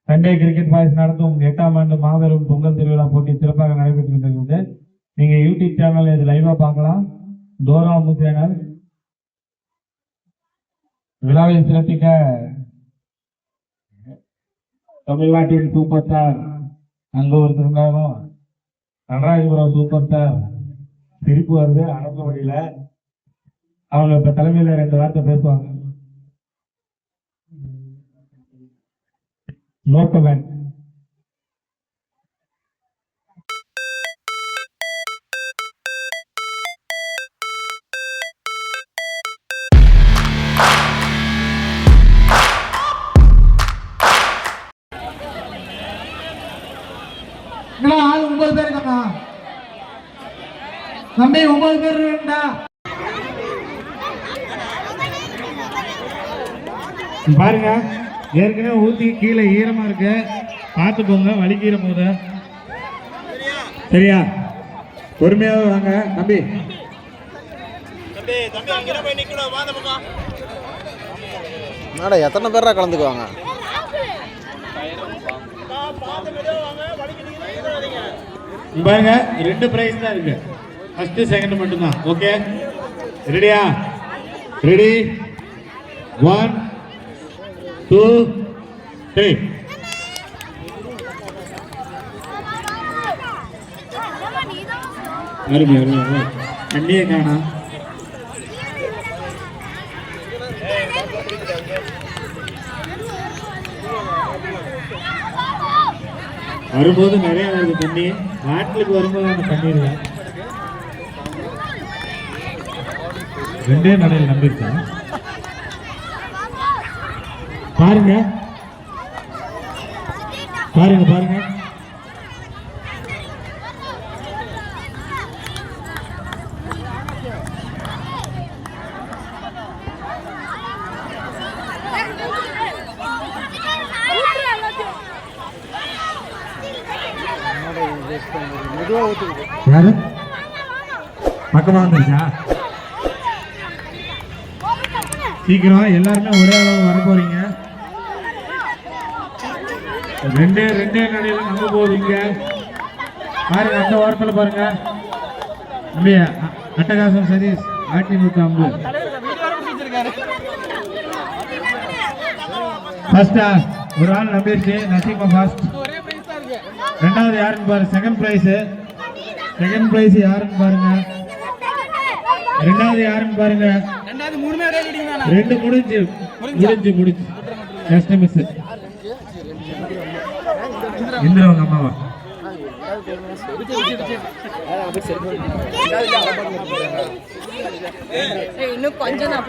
Sunday cricket boys நடத்தும் 8ஆம் ஆண்டு மாபெரும் பொங்கல் திருவிழா போட்டி சிறப்பாக நடைபெற்று கொண்டிருக்கிறது. நீங்க யூடியூப் சேனல் இது லைவா பார்க்கலாம். டோரா சேனல் விழாவை சிறப்பிக்க தமிழ்நாட்டின் சூப்பர் ஸ்டார் அங்க ஒருத்தருந்தாலும் நடராஜபுரம் சூப்பர் ஸ்டார் சிரிப்பு வருது அடக்க முடியல. அவங்க இப்ப தலைமையில 2 வார்த்தை பேசுவாங்க. No comment. ஆள் 9 பேர் இருக்காங்க தம்பி, 9 பேர் இருக்கா? பாருங்க, ஏற்கனவே ஊத்தி கீழே ஈரமா இருக்கு, பார்த்துக்கோங்க வலிக்கிற போது. சரியா? பொறுமையாக வாங்க தம்பி. எத்தனை பேரா கலந்துக்குவாங்க? பாருங்க, 2 பிரைஸ் தான் இருக்கு. ஃபர்ஸ்ட் செகண்ட் மட்டும் தான். ஓகே, ரெடியா? ரெடி, 1 2 3. அருமை அருமை. தண்ணியே காணா. வரும்போது நிறைய வருது தண்ணி. நாட்டுக்கு வரும்போது அந்த தண்ணி இல்லை. 2 நடையில் நம்பிருக்கேன். பாருங்க பாருங்க பாருங்க. யாரு பக்கமா வந்துருச்சா? சீக்கிரம் எல்லாருமே ஒரே அளவு வர போறீங்க. 2 நடையில நம்ப போவீங்க. பாருங்க, அந்த வாரத்தில் பாருங்க. அட்டகாசம் சதீஷ் 850. ஃபர்ஸ்டா ஒரு ஆள் நம்பிருச்சு, நசீமா ஃபாஸ்ட். 2வது யாருன்னு பாரு. செகண்ட் பிரைஸ் யாருன்னு பாருங்க. 2வது யாருன்னு பாருங்க. 2 முடிஞ்சு. Just miss. இந்திரவங்க அம்மாவா? இன்னும் கொஞ்சம் தான்.